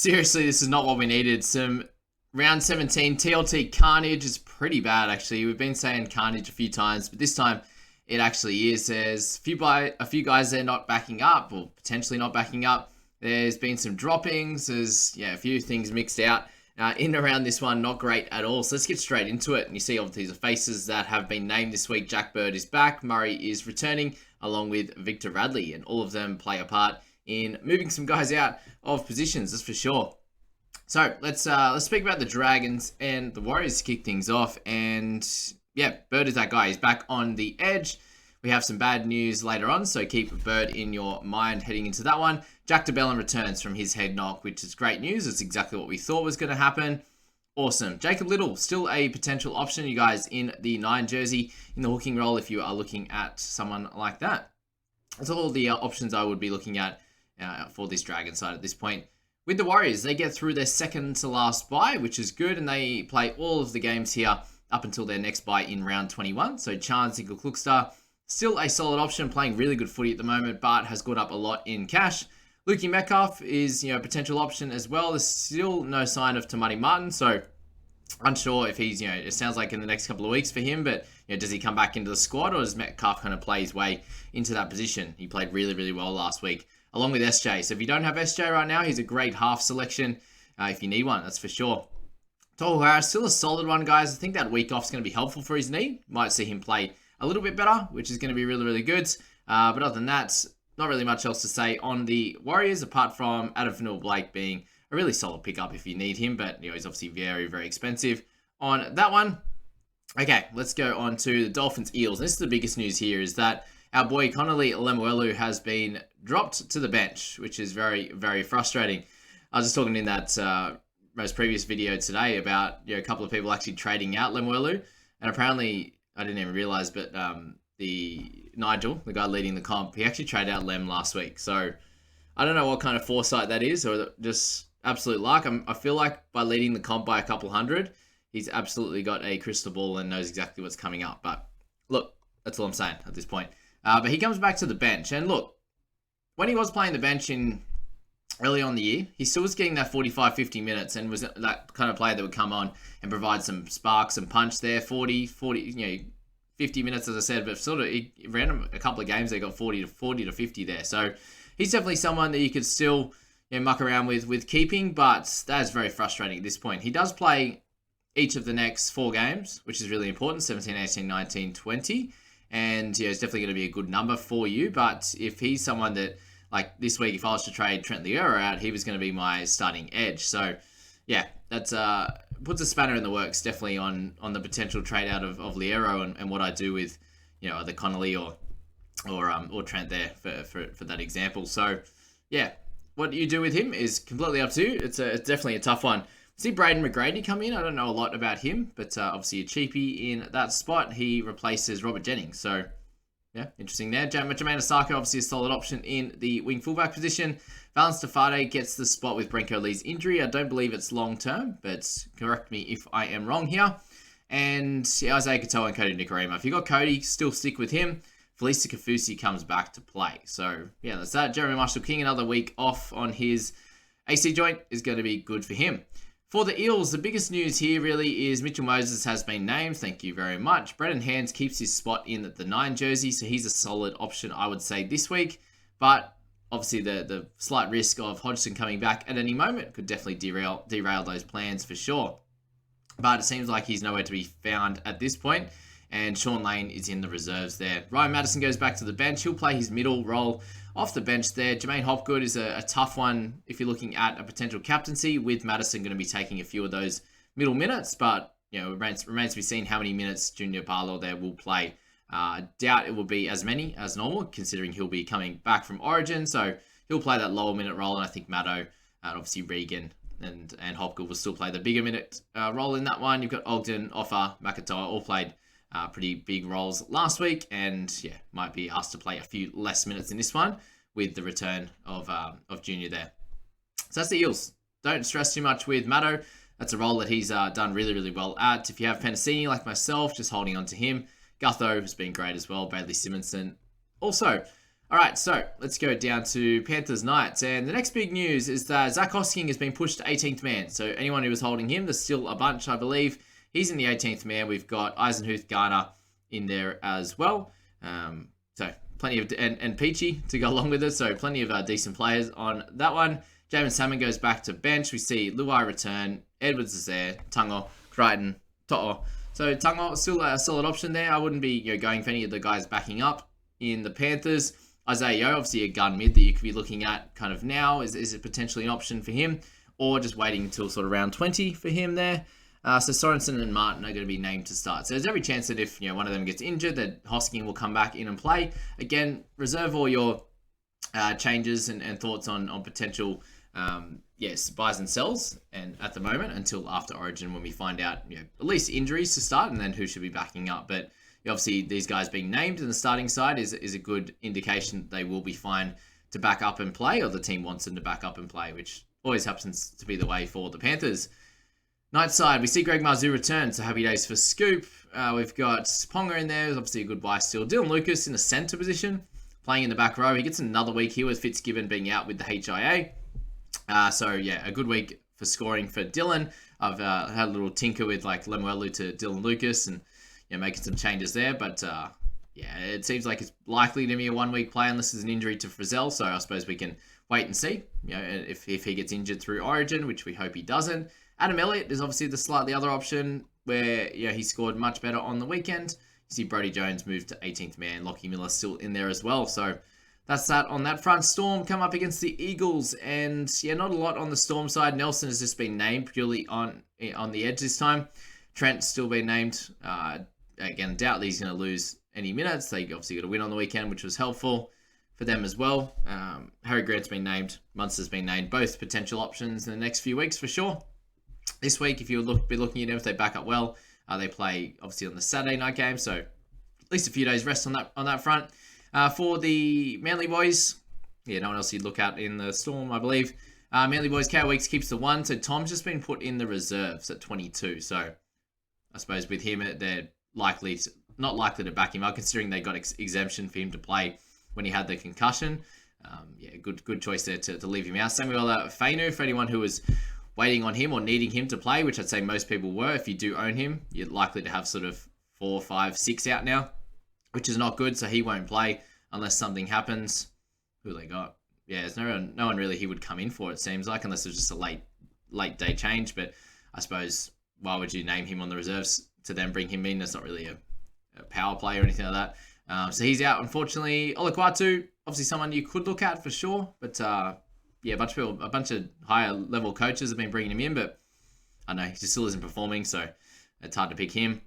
Seriously, this is not what we needed. Some round 17 TLT carnage is pretty bad, actually. We've been saying carnage a few times, but this time it actually is. There's a few guys there not backing up, or potentially not backing up. There's been some droppings. There's a few things mixed out. In and around this one, not great at all. So let's get straight into it. And you see obviously the faces that have been named this week. Jack Bird is back. Murray is returning, along with Victor Radley. And all of them play a part in moving some guys out of positions, that's for sure. So let's speak about the Dragons and the Warriors to kick things off. And yeah, Bird is that guy. He's back on the edge. We have some bad news later on, so keep Bird in your mind heading into that one. Jack DeBellin returns from his head knock, which is great news. It's exactly what we thought was going to happen. Awesome. Jacob Little, still a potential option, you guys, in the 9 jersey, in the hooking role if you are looking at someone like that. That's all the options I would be looking at for this Dragon side at this point. With the Warriors, they get through their second to last bye, which is good, and they play all of the games here up until their next bye in round 21. So Chance and Klukstar, still a solid option, playing really good footy at the moment, but has got up a lot in cash. Lukey Metcalf is a potential option as well. There's still no sign of Tamati Martin, so unsure if he's, it sounds like in the next couple of weeks for him, but does he come back into the squad, or does Metcalf kind of play his way into that position? He played really, really well last week, along with SJ. So if you don't have SJ right now, he's a great half selection if you need one, that's for sure. Tohu Harris, still a solid one, guys. I think that week off is going to be helpful for his knee. Might see him play a little bit better, which is going to be really, really good. But other than that, not really much else to say on the Warriors, apart from Adam Fanua-Blake being a really solid pickup if you need him, but he's obviously very, very expensive on that one. Okay, let's go on to the Dolphins Eels. This is the biggest news here, is that our boy Connolly Lemuelu has been dropped to the bench, which is very, very frustrating. I was just talking in that most previous video today about a couple of people actually trading out Lemuelu, and apparently I didn't even realize, but the Nigel, the guy leading the comp, he actually traded out Lem last week. So I don't know what kind of foresight that is, or just absolute luck. I feel like by leading the comp by a couple hundred, he's absolutely got a crystal ball and knows exactly what's coming up. But look, that's all I'm saying at this point. But he comes back to the bench, and look, when he was playing the bench in early on the year, he still was getting that 45, 50 minutes and was that kind of player that would come on and provide some spark, some punch there, 40, 50 minutes, as I said, but sort of he ran a couple of games, they got 40 to 50 there. So he's definitely someone that you could still muck around with keeping, but that is very frustrating at this point. He does play each of the next 4 games, which is really important, 17, 18, 19, 20, and it's definitely going to be a good number for you. But if he's someone that, like this week, if I was to trade Trent Liera out, he was going to be my starting edge. So yeah, that's puts a spanner in the works definitely on the potential trade out of Liero and what I do with either Connolly or Trent there for that example. So yeah, what you do with him is completely up to you. It's definitely a tough one. See Braden McGrady come in. I don't know a lot about him, but obviously a cheapie in that spot. He replaces Robert Jennings. So yeah, interesting there. Jermaine Osako, obviously a solid option in the wing fullback position. Valence Tafade gets the spot with Brenko Lee's injury. I don't believe it's long-term, but correct me if I am wrong here. And Isaiah Katoa and Cody Nikorima. If you got Cody, still stick with him. Felisa Kafusi comes back to play. So yeah, that's that. Jeremy Marshall-King, another week off on his AC joint, is going to be good for him. For the Eels, the biggest news here really is Mitchell Moses has been named. Thank you very much. Brendan Hands keeps his spot in the 9 jersey, so he's a solid option, I would say, this week. But obviously the slight risk of Hodgson coming back at any moment could definitely derail those plans for sure. But it seems like he's nowhere to be found at this point, and Sean Lane is in the reserves there. Ryan Madison goes back to the bench. He'll play his middle role off the bench there. Jermaine Hopgood is a tough one if you're looking at a potential captaincy, with Madison going to be taking a few of those middle minutes, but it remains to be seen how many minutes Junior Barlow there will play. Doubt it will be as many as normal, considering he'll be coming back from Origin, so he'll play that lower minute role, and I think Maddo and obviously Regan and Hopgood will still play the bigger minute role in that one. You've got Ogden, Offa, McIntyre all played pretty big roles last week, and yeah, might be asked to play a few less minutes in this one with the return of Junior there. So that's the Eels. Don't stress too much with Maddo. That's a role that he's done really, really well at. If you have Penasini like myself, just holding on to him. Gutho has been great as well. Bradley Simonson also. All right, so let's go down to Panthers Knights. And the next big news is that Zach Hosking has been pushed to 18th man. So anyone who was holding him, there's still a bunch, I believe. He's in the 18th man. We've got Eisenhuth Garner in there as well. So plenty of, and Peachy to go along with it. So plenty of decent players on that one. Jamin Salmon goes back to bench. We see Luai return. Edwards is there. Tungo, Crichton, To'o. So Tungo still a solid option there. I wouldn't be going for any of the guys backing up in the Panthers. Isaiah Yeo, obviously a gun mid that you could be looking at kind of now. Is it potentially an option for him? Or just waiting until sort of round 20 for him there. So Sorensen and Martin are going to be named to start. So there's every chance that if one of them gets injured, that Hosking will come back in and play. Again, reserve all your changes and thoughts on potential buys and sells, and at the moment until after Origin when we find out at least injuries to start and then who should be backing up. But obviously these guys being named in the starting side is a good indication that they will be fine to back up and play, or the team wants them to back up and play, which always happens to be the way for the Panthers. Night side, we see Greg Marzoo return, so happy days for Scoop. We've got Ponga in there, obviously a good buy still. Dylan Lucas in the centre position, playing in the back row. He gets another week here with Fitzgibbon being out with the HIA. A good week for scoring for Dylan. I've had a little tinker with like Lemuelu to Dylan Lucas and making some changes there. But it seems like it's likely to be a 1 week play unless there's an injury to Frizzell. So I suppose we can wait and see if he gets injured through Origin, which we hope he doesn't. Adam Elliott is obviously the slightly other option where he scored much better on the weekend. You see Brodie Jones move to 18th man. Lockie Miller still in there as well. So that's that on that front. Storm come up against the Eagles, and not a lot on the Storm side. Nelson has just been named purely on the edge this time. Trent's still been named. Again, doubt that he's going to lose any minutes. They obviously got a win on the weekend, which was helpful for them as well. Harry Grant's been named. Munster's been named. Both potential options in the next few weeks for sure. This week, if you be looking at them, if they back up well, they play obviously on the Saturday night game, so at least a few days rest on that front. For the Manly boys, no one else you'd look at in the Storm, I believe. Manly boys, KO Weeks keeps the 1, so Tom's just been put in the reserves at 22. So I suppose with him, they're not likely to back him up, considering they got exemption for him to play when he had the concussion. Good choice there to leave him out. Samuel Fainu, for anyone who was waiting on him or needing him to play, which I'd say most people were. If you do own him, you're likely to have sort of 4, 5, 6 out now, which is not good. So he won't play unless something happens. Who they got? There's no one really he would come in for, it seems like, unless it's just a late day change. But I suppose why would you name him on the reserves to then bring him in? That's not really a power play or anything like that. So he's out, unfortunately. Olaquatu, obviously someone you could look at for sure, but a bunch of higher level coaches have been bringing him in, but I know he still isn't performing, so it's hard to pick him.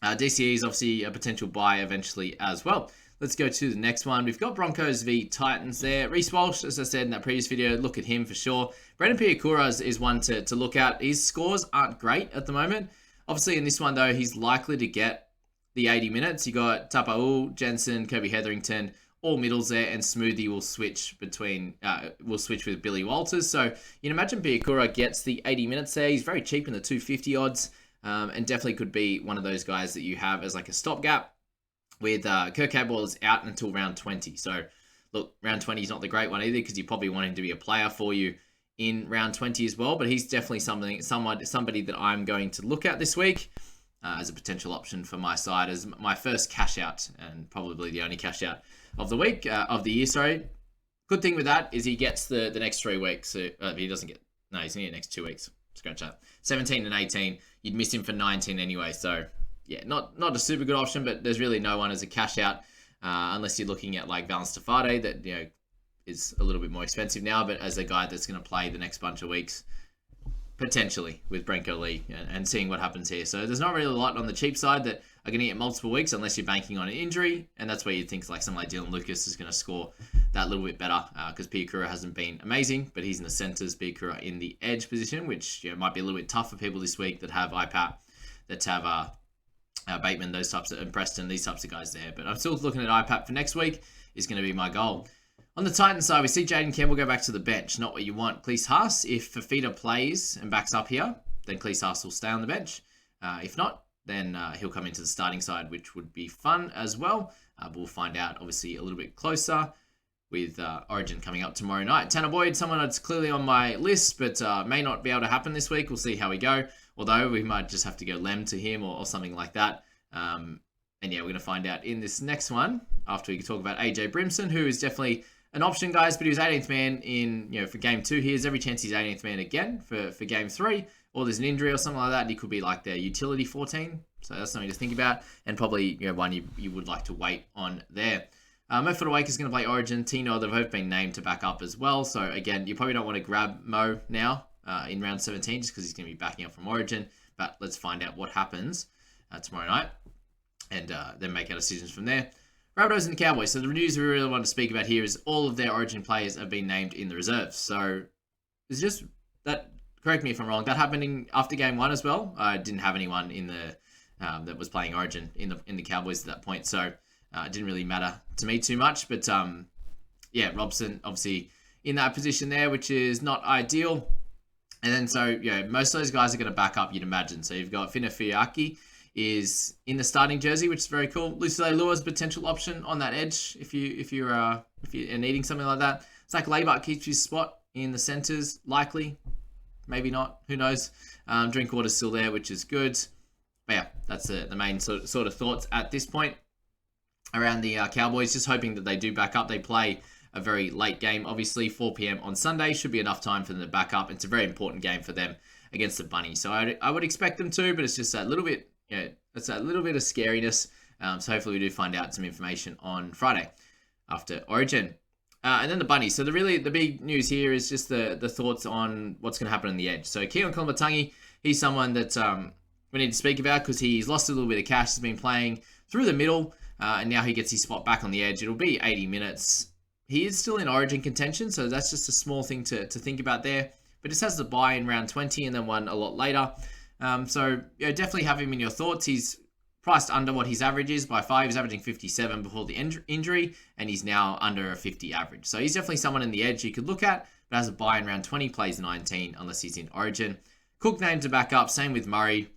DCE is obviously a potential buy eventually as well. Let's go to the next one. We've got Broncos v Titans there. Reece Walsh, as I said in that previous video, look at him for sure. Brendan Piakura is one to look at. His scores aren't great at the moment. Obviously in this one though, he's likely to get the 80 minutes. You got Tapa'u, Jensen, Kirby Hetherington, all middles there, and Smoothie will switch with Billy Walters. So you can imagine Piakura gets the 80 minutes there. He's very cheap in the 250 odds, and definitely could be one of those guys that you have as like a stopgap. With Kirk Cabell is out until round 20. So look, round 20 is not the great one either, because you probably want him to be a player for you in round 20 as well. But he's definitely somebody that I'm going to look at this week as a potential option for my side as my first cash out, and probably the only cash out of the week, of the year, sorry. Good thing with that is he gets the next 3 weeks. So he doesn't get, no, he's going to get the next 2 weeks. Scratch that. 17 and 18. You'd miss him for 19 anyway. So not a super good option, but there's really no one as a cash out, unless you're looking at like Valence Tafade that, is a little bit more expensive now, but as a guy that's going to play the next bunch of weeks, potentially with Brenko Lee and seeing what happens here. So there's not really a lot on the cheap side that are going to get multiple weeks unless you're banking on an injury. And that's where you think like someone like Dylan Lucas is going to score that little bit better, because Piakura hasn't been amazing, but he's in the centres, Piakura in the edge position, which might be a little bit tough for people this week that have IPAP, that have Bateman, those types of, and Preston, these types of guys there. But I'm still looking at IPAP for next week is going to be my goal. On the Titans side, we see Jaden Campbell go back to the bench. Not what you want. Cleese Haas, if Fafita plays and backs up here, then Cleese Haas will stay on the bench. If not, then he'll come into the starting side, which would be fun as well. We'll find out, obviously, a little bit closer with Origin coming up tomorrow night. Tanner Boyd, someone that's clearly on my list, but may not be able to happen this week. We'll see how we go. Although we might just have to go Lem to him or something like that. And yeah, we're going to find out in this next one after we talk about AJ Brimson, who is definitely an option, guys, but he was 18th man in, for game 2. Here's every chance he's 18th man again for game 3, or there's an injury or something like that, and he could be like their utility 14. So that's something to think about, and probably one you would like to wait on there. Mo Footawake is going to play Origin. Tino, they've both been named to back up as well. So again, you probably don't want to grab Mo now in round 17 just because he's going to be backing up from Origin. But let's find out what happens tomorrow night and then make our decisions from there. Rabbitohs and the Cowboys. So the news we really want to speak about here is all of their Origin players have been named in the reserves. So it's just that. Correct me if I'm wrong. That happening after game 1 as well. I didn't have anyone in the that was playing Origin in the Cowboys at that point. So it didn't really matter to me too much. But yeah, Robson obviously in that position there, which is not ideal. And then so most of those guys are going to back up, you'd imagine. So you've got Fina Fiaki is in the starting jersey, which is very cool. Lucille Lua's potential option on that edge if you're needing something like that. Zach Laybutt keeps his spot in the centers, likely, maybe not, who knows. Drinkwater's still there, which is good. But yeah, that's the main sort of thoughts at this point around the Cowboys. Just hoping that they do back up. They play a very late game, obviously 4 p.m. on Sunday should be enough time for them to back up. It's a very important game for them against the Bunnies, so I would expect them to, but it's just that little bit. It's a little bit of scariness. So hopefully we do find out some information on Friday after Origin. And then the Bunnies. So the big news here is just the thoughts on what's going to happen on the edge. So Keelan Koloamatangi, he's someone that we need to speak about because he's lost a little bit of cash. He's been playing through the middle, and now he gets his spot back on the edge. It'll be 80 minutes. He is still in Origin contention, so that's just a small thing to think about there. But just has the bye in round 20 and then one a lot later. So definitely have him in your thoughts. He's priced under what his average is by 5. He's averaging 57 before the injury, and he's now under a 50 average. So he's definitely someone in the edge you could look at, but has a bye in round 20, plays 19 unless he's in Origin. Cook named to back up, same with Murray,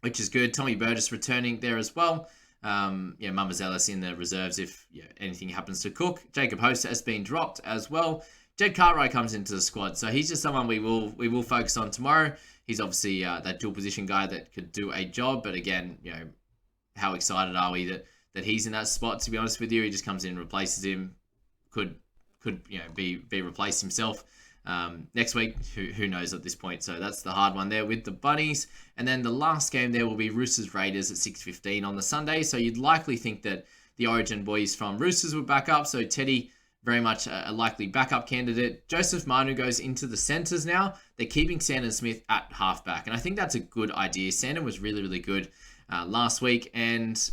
which is good. Tommy Burgess returning there as well. Mamazelis in the reserves if anything happens to Cook. Jacob Host has been dropped as well. Jed Cartwright comes into the squad, so he's just someone we will focus on tomorrow. He's obviously that dual position guy that could do a job, but again, how excited are we that he's in that spot? To be honest with you, he just comes in and replaces him. Could be replaced himself next week. Who knows at this point? So that's the hard one there with the Bunnies. And then the last game there will be Roosters Raiders at 6:15 on the Sunday. So you'd likely think that the Origin boys from Roosters would back up. So Teddy, very much a likely backup candidate. Joseph Manu goes into the centers now. They're keeping Sandon Smith at halfback, and I think that's a good idea. Sandon was really, really good last week, and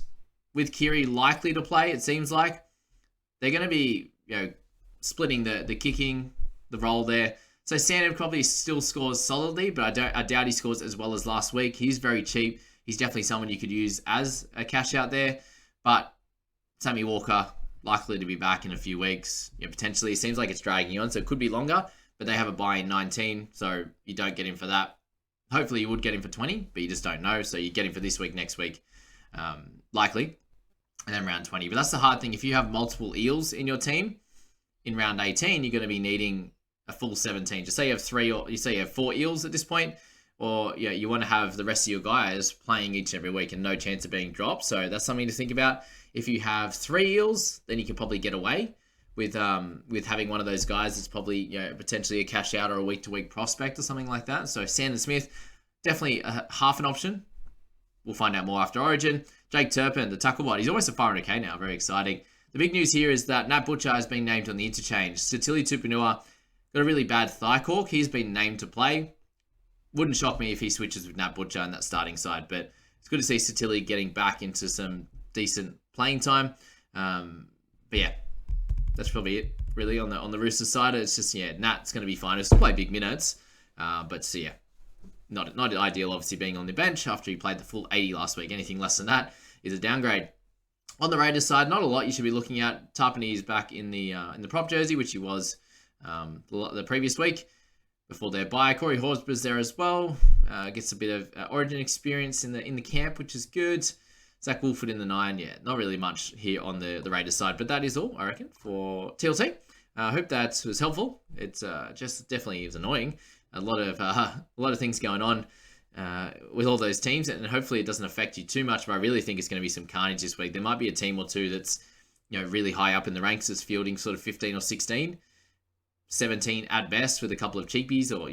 with Kiri likely to play, it seems like they're going to be splitting the kicking, the role there. So Sandon probably still scores solidly, but I doubt he scores as well as last week. He's very cheap. He's definitely someone you could use as a cash out there, but Sammy Walker likely to be back in a few weeks. Potentially. It seems like it's dragging on, so it could be longer, but they have a buy in 19, so you don't get him for that. Hopefully you would get him for 20, but you just don't know, so you get him for this week, next week, likely, and then round 20. But that's the hard thing. If you have multiple Eels in your team, in round 18, you're going to be needing a full 17. Just say you have 3, or you say you have 4 Eels at this point, or you want to have the rest of your guys playing each and every week and no chance of being dropped, so that's something to think about. If you have 3 Eels, then you can probably get away with having one of those guys that's probably potentially a cash out or a week-to-week prospect or something like that. So Sandon Smith, definitely half an option. We'll find out more after Origin. Jake Turpin, the Tucklebot, he's almost a 500k now. Very exciting. The big news here is that Nat Butcher has been named on the interchange. Satili Tupanua got a really bad thigh cork. He's been named to play. Wouldn't shock me if he switches with Nat Butcher in that starting side, but it's good to see Satili getting back into some decent playing time. But yeah, that's probably it really on the Roosters side. It's just Nat's going to be fine. He'll still play big minutes, but so yeah, not ideal obviously being on the bench after he played the full 80 last week. Anything less than that is a downgrade. On the Raiders side, not a lot you should be looking at. Tarpany is back in the prop jersey, which he was the previous week before their bye. Corey Horsburgh's there as well. Gets a bit of Origin experience in the camp, which is good. Zach Wolford in the 9. Yeah, not really much here on the Raiders side, but that is all, I reckon, for TLT. I hope that was helpful. It's just definitely is annoying. A lot of things going on with all those teams, and hopefully it doesn't affect you too much. But I really think it's going to be some carnage this week. There might be a team or two that's really high up in the ranks, that's fielding sort of 15 or 16, 17 at best, with a couple of cheapies, or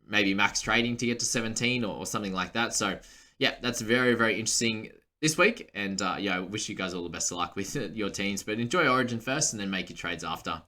maybe max trading to get to 17 or something like that. So yeah, that's very, very interesting this week, and I wish you guys all the best of luck with your teams. But enjoy Origin first, and then make your trades after.